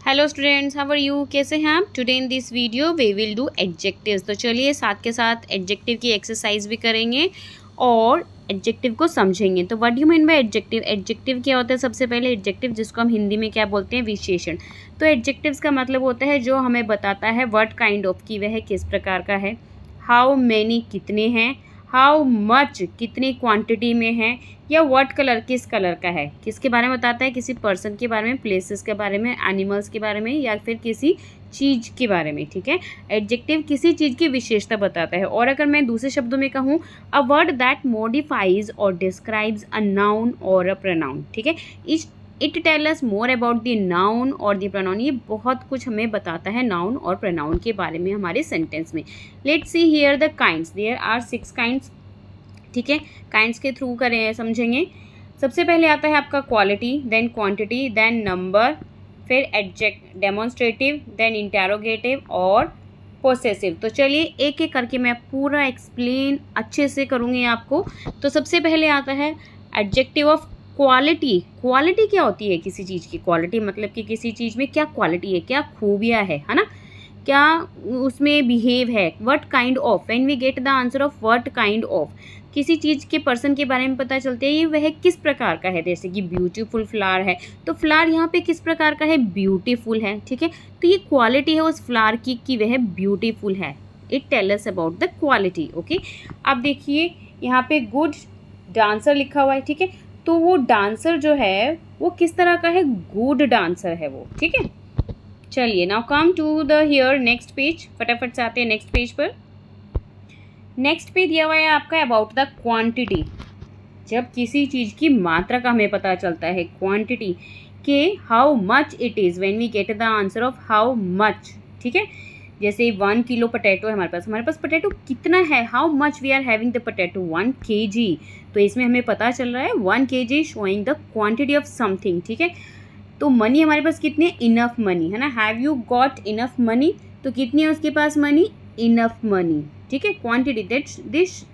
Hello students, how are you? कैसे हैं आप? Today in this video we will do adjectives. तो चलिए साथ के साथ एडजेक्टिव की एक्सरसाइज भी करेंगे और एडजेक्टिव को समझेंगे। तो what do mean by adjective? Adjective क्या होता है? सबसे पहले एडजेक्टिव, जिसको हम हिंदी में क्या बोलते हैं, विशेषण। तो एडजेक्टिव्स का मतलब होता है जो हमें बताता है व्हाट काइंड ऑफ, की वह किस प्रकार का है, हाउ मैनी कितने हैं, हाउ मच कितनी क्वांटिटी में है, या व्हाट कलर किस कलर का है। किसके बारे में बताता है? किसी पर्सन के बारे में, प्लेसेस के बारे में, एनिमल्स के बारे में, या फिर किसी चीज़ के बारे में। ठीक है, एडजेक्टिव किसी चीज़ की विशेषता बताता है। और अगर मैं दूसरे शब्दों में कहूँ, अ वर्ड दैट मॉडिफाइज और डिस्क्राइब्स अ नाउन और अ प्रोनाउन। ठीक है, it tell us more about the noun और द प्रोनाउन। ये बहुत कुछ हमें बताता है नाउन और प्रोनाउन के बारे में हमारे सेंटेंस में। Let's see here the kinds. There are 6 kinds. ठीक है, काइंड्स के थ्रू करें समझेंगे। सबसे पहले आता है आपका quality, then quantity, then number, फिर एडजेक्ट, डेमोन्स्ट्रेटिव, देन इंटेरोगेटिव और पोसेसिव। तो चलिए एक एक करके मैं पूरा एक्सप्लेन अच्छे से करूँगी आपको। तो सबसे पहले आता है एडजेक्टिव ऑफ क्वालिटी। क्वालिटी क्या होती है किसी चीज़ की? क्वालिटी मतलब कि किसी चीज़ में क्या क्वालिटी है, क्या खूबियाँ है ना, क्या उसमें बिहेव है। What kind of, when we get the answer of what kind of, किसी चीज़ के पर्सन के बारे में पता चलता है ये वह किस प्रकार का है। जैसे कि ब्यूटीफुल फ्लावर है, तो फ्लावर यहाँ पे किस प्रकार का है? ब्यूटीफुल है। ठीक है, तो ये क्वालिटी है उस फ्लावर की कि वह ब्यूटीफुल है। It tell us about the quality. Okay, अब देखिए यहाँ पे गुड डांसर लिखा हुआ है। ठीक है, तो वो डांसर जो है वो किस तरह का है? गुड डांसर है वो। ठीक है, चलिए now come to the here next page. फटाफट से आते हैं नेक्स्ट पेज पर। नेक्स्ट पे दिया हुआ है आपका अबाउट द क्वांटिटी। जब किसी चीज़ की मात्रा का हमें पता चलता है, क्वांटिटी के, how much it is, when we get the answer of how much. ठीक है, जैसे 1 किलो पोटैटो है हमारे पास पोटैटो कितना है, how much we are having the potato, 1 kg। तो इसमें हमें पता चल रहा है 1 kg showing the quantity of something. ठीक है, तो मनी हमारे पास कितनी है? इनफ मनी है ना। Have you got enough money, तो कितनी है उसके पास मनी? Enough money. ठीक है, quantity, that this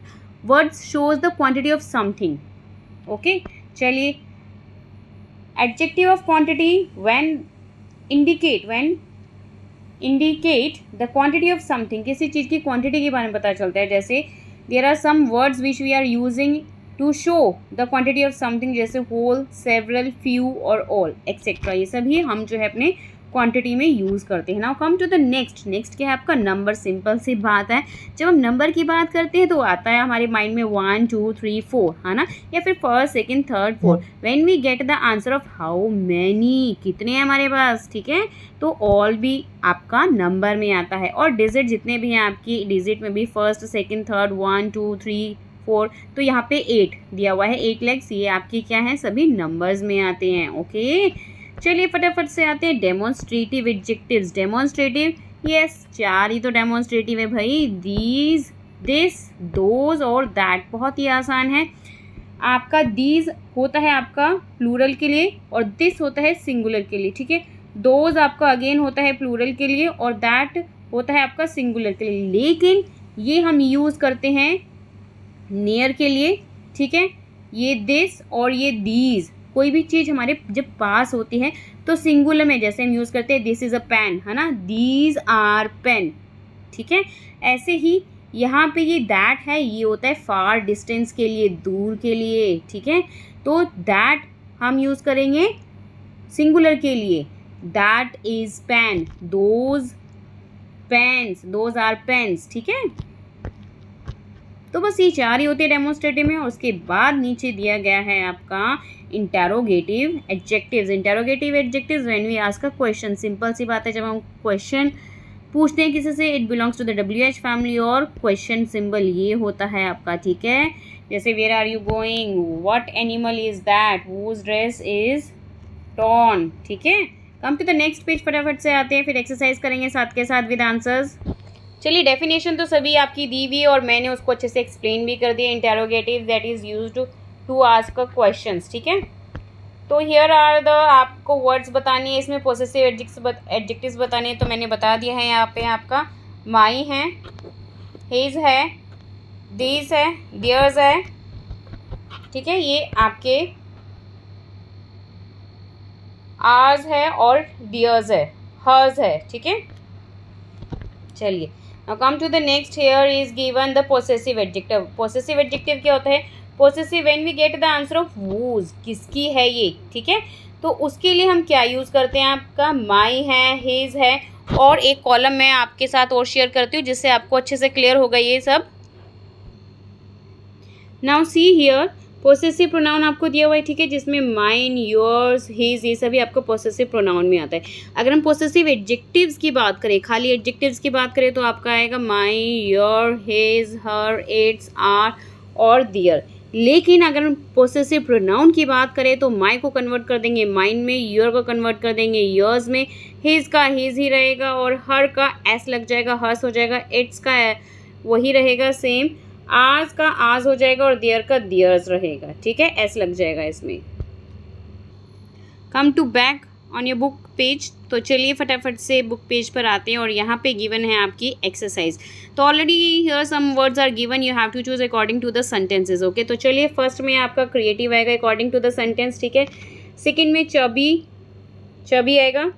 word shows the quantity of something. Okay, चलिए adjective of quantity when indicate the quantity of something, किसी चीज़ की क्वांटिटी के बारे में पता चलता है। जैसे there are some words which we are using to show the quantity of something, जैसे होल, सेवरल, फ्यू और ऑल एक्सेट्रा। ये सभी हम जो है अपने क्वांटिटी में यूज़ करते हैं। Now come to the next. Next क्या है आपका? नंबर। सिंपल सी बात है, जब हम नंबर की बात करते हैं तो आता है हमारे माइंड में 1 2 3 4 है ना, या फिर first second third fourth. When we get the answer of how many, कितने हैं हमारे पास। ठीक है, तो ऑल भी आपका नंबर में आता है, और डिजिट जितने भी हैं आपकी, डिजिट में भी फर्स्ट सेकंड थर्ड 1 2 3 4। तो यहाँ पे 8 दिया हुआ है, 8 लेग्स, ये आपकी क्या है? सभी नंबर्स में आते हैं। ओके, चलिए फटाफट से आते हैं डेमोन्स्ट्रेटिव एडजेक्टिव्स। डेमोन्स्ट्रेटिव, यस, 4 ही तो डेमोन्स्ट्रेटिव है भाई। दीज, दिस, दोज और दैट। बहुत ही आसान है। आपका दीज होता है आपका प्लूरल के लिए, और दिस होता है सिंगुलर के लिए। ठीक है, दोज आपका अगेन होता है प्लूरल के लिए, और दैट होता है आपका सिंगुलर के लिए। लेकिन ये हम यूज़ करते हैं नियर के लिए। ठीक है, ये दिस और ये दीज, कोई भी चीज़ हमारे जब पास होती है तो सिंगुलर में जैसे हम यूज़ करते हैं दिस इज़ अ पेन, है ना, दीज आर पेन। ठीक है, ऐसे ही यहाँ पे ये दैट है, ये होता है फार डिस्टेंस के लिए, दूर के लिए। ठीक है, तो दैट हम यूज़ करेंगे सिंगुलर के लिए, that is pen, those pens, those are pens. ठीक है, तो बस ये 4 ही होते हैं डेमोन्स्ट्रेटिव में। और उसके बाद नीचे दिया गया है आपका interrogative adjectives. Interrogative adjectives when we ask a question. Simple सी बात है, जब हम क्वेश्चन पूछते हैं किसी से, it belongs to the WH family, और क्वेश्चन सिंबल ये होता है आपका। ठीक है, जैसे where are you going, what animal is that, whose dress is torn. ठीक है, come to the next page. फटाफट से आते हैं, फिर एक्सरसाइज करेंगे साथ के साथ विद आंसर्स। चलिए डेफिनेशन तो सभी आपकी दी हुई है और मैंने उसको अच्छे से एक्सप्लेन भी कर दिया। Interrogative that is used to ask questions. ठीक है, तो हियर आर द, आपको वर्ड्स बतानी है, इसमें पोसेसिव एडजेक्टिव्स बताने हैं, तो मैंने बता दिया है। यहाँ पे आपका माई है, हिज है, दीज है, दियर्स है। ठीक है, ये आपके आर्स है और डियर्स है। हर्स है, ठीक है। चलिए now come to the next, here is given the possessive adjective. Possessive adjective क्या होता है? Possessive when we get the answer of whose, किसकी है ये, ठीक है। तो उसके लिए हम क्या यूज़ करते हैं? आपका माई है, हिज है, और एक कॉलम मैं आपके साथ और शेयर करती हूँ जिससे आपको अच्छे से क्लियर होगा ये सब। Now see here, possessive pronoun आपको दिया हुआ है, ठीक है, जिसमें माइन, योर्स, हिज, ये सभी आपको पोसेसिव प्रोनाउन में आता है। अगर हम पोसेसिव एडजेक्टिव्स की बात करें, खाली एडजेक्टिव्स की बात करें, तो आपका आएगा my, your, his, her, its, our और दियर। लेकिन अगर हम पोसेसिव प्रोनाउन की बात करें तो माई को कन्वर्ट कर देंगे माइन में, योर को कन्वर्ट कर देंगे योर्स में, हिज का हिज ही रहेगा और हर का एस लग जाएगा, हर्स हो जाएगा, इट्स का वही रहेगा सेम, आज का आज हो जाएगा और दियर का दियर्स रहेगा, ठीक है, एस लग जाएगा इसमें। Come to back on your book page. तो चलिए फटाफट से बुक पेज पर आते हैं और यहाँ पे गिवन है आपकी एक्सरसाइज। तो already here some words are given, you have to choose according to the sentences, okay. तो चलिए फर्स्ट में आपका क्रिएटिव आएगा अकॉर्डिंग टू द सेंटेंस, ठीक है। सेकेंड में चबी, चबी आएगा,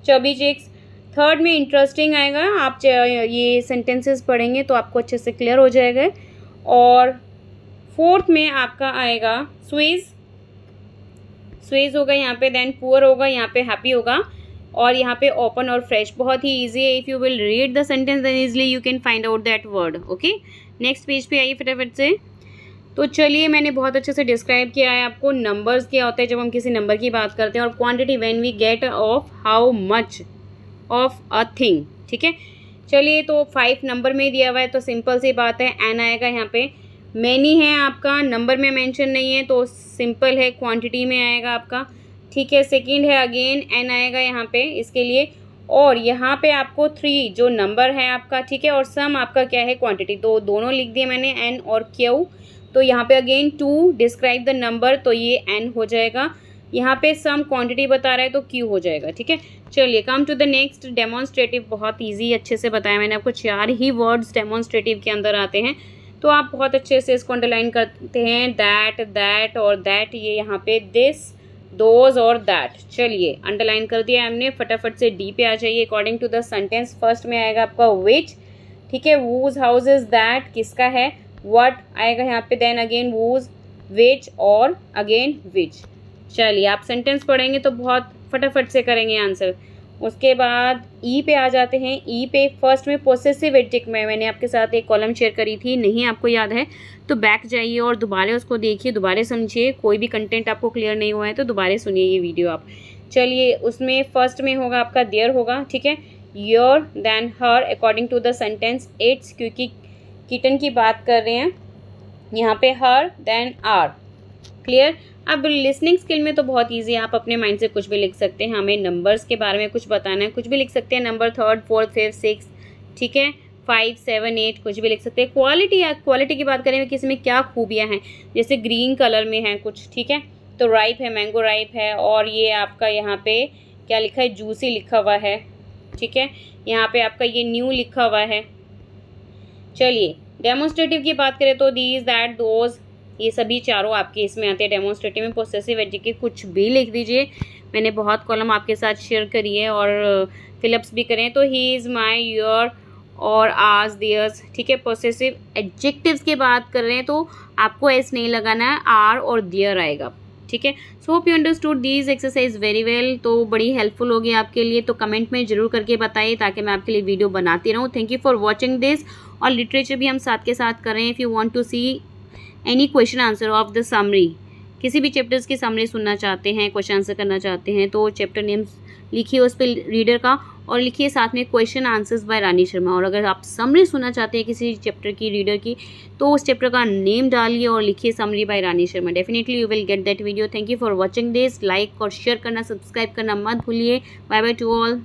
चबी चिक्स। थर्ड में इंटरेस्टिंग आएगा, आप ये सेंटेंसेस पढ़ेंगे तो आपको अच्छे से क्लियर हो जाएगा। और फोर्थ में आपका आएगा स्वीज, स्वीज होगा यहाँ पे, देन पुअर होगा, यहाँ पे हैप्पी होगा, और यहाँ पे ओपन और फ्रेश। बहुत ही ईजी है, if you will read the sentence then easily you can find out that word, okay. Next page पे आइए फटाफट से। तो चलिए मैंने बहुत अच्छे से डिस्क्राइब किया है आपको नंबर्स क्या होता है जब हम किसी नंबर की बात करते हैं, और quantity when we get of how much of a thing, ठीक है। चलिए तो 5 नंबर में दिया हुआ है तो सिंपल सी बात है, एन आएगा यहाँ पे। मैनी है आपका, नंबर में मेंशन नहीं है तो सिंपल है, क्वांटिटी में आएगा आपका, ठीक है। सेकंड है अगेन एन आएगा यहाँ पे इसके लिए, और यहाँ पे आपको 3 जो नंबर है आपका, ठीक है, और सम आपका क्या है, क्वांटिटी। तो दोनों लिख दिए मैंने, एन और क्यू। तो यहाँ पे अगेन 2 डिस्क्राइब द नंबर, तो ये एन हो जाएगा। यहाँ पे सम क्वांटिटी बता रहा है तो क्यू हो जाएगा, ठीक है। चलिए come to the next, demonstrative. बहुत इजी अच्छे से बताया मैंने आपको, 4 ही वर्ड्स डेमोन्स्ट्रेटिव के अंदर आते हैं, तो आप बहुत अच्छे से इसको अंडरलाइन करते हैं। दैट, दैट और दैट, ये यहाँ पे दिस, दोज और दैट। चलिए अंडरलाइन कर दिया हमने, फटाफट से डी पे आ जाइए। According to the sentence first में आएगा आपका विच, ठीक है, वूज हाउस इज दैट, किसका है, व्हाट आएगा यहाँ पे, देन अगेन वूज, विच और अगेन विच। चलिए आप सेंटेंस पढ़ेंगे तो बहुत फटाफट से करेंगे आंसर। उसके बाद ई पे आ जाते हैं। ई पे फर्स्ट में पोसेसिव एडजेक्टिव में मैंने आपके साथ एक कॉलम शेयर करी थी, नहीं आपको याद है तो बैक जाइए और दोबारा उसको देखिए, दोबारा समझिए, कोई भी कंटेंट आपको क्लियर नहीं हुआ है तो दोबारा सुनिए ये वीडियो आप। चलिए उसमें फर्स्ट में होगा आपका देयर होगा, ठीक है, your, then her according to the sentence, it's क्योंकि किटन की बात कर रहे हैं यहाँ पे, हर, देन आर, क्लियर। अब लिसनिंग स्किल में तो बहुत इजी है, आप अपने माइंड से कुछ भी लिख सकते हैं, हमें नंबर्स के बारे में कुछ बताना है, कुछ भी लिख सकते हैं, number 3rd 4th 5th 6th, ठीक है, 5 7 8 कुछ भी लिख सकते हैं। क्वालिटी, क्वालिटी की बात करें किसी में क्या खूबियाँ हैं, जैसे ग्रीन कलर में है कुछ, ठीक है, तो राइप है, मैंगो राइप है, और ये आपका यहाँ पे क्या लिखा है, जूसी लिखा हुआ है, ठीक है, यहाँ पे आपका ये न्यू लिखा हुआ है। चलिए डेमोन्स्ट्रेटिव की बात करें तो दीज, दैट, दोज, ये सभी चारों आपके इसमें आते हैं डेमोन्स्ट्रेटिव में। पोसेसिव एडजेक्टिव कुछ भी लिख दीजिए, मैंने बहुत कॉलम आपके साथ शेयर करी है और फिलअप्स भी करें। तो ही इज़, माई, योर और आज, दियर्स, ठीक है। पोसेसिव एडजेक्टिव्स की बात कर रहे हैं तो आपको एस नहीं लगाना है, आर और दियर आएगा, ठीक है। So hope you understood these exercise very well, तो बड़ी हेल्पफुल होगी आपके लिए, तो कमेंट में जरूर करके बताइए ताकि मैं आपके लिए वीडियो बनाती रहूँ। Thank you for watching this. और लिटरेचर भी हम साथ के साथ कर रहे हैं। If you want to see any question answer of the summary, किसी भी चैप्टर्स की समरी सुनना चाहते हैं, क्वेश्चन आंसर करना चाहते हैं, तो चैप्टर नेम लिखिए उस पर रीडर का, और लिखिए साथ में question answers bye Rani Sharma. और अगर आप समरी सुनना चाहते हैं किसी चैप्टर की रीडर की, तो उस चैप्टर का नेम डालिए और लिखिए summary by Rani Sharma. Definitely you will get that video. Thank you for watching this. Like और शेयर करना, सब्सक्राइब करना मत भूलिए। Bye bye to all.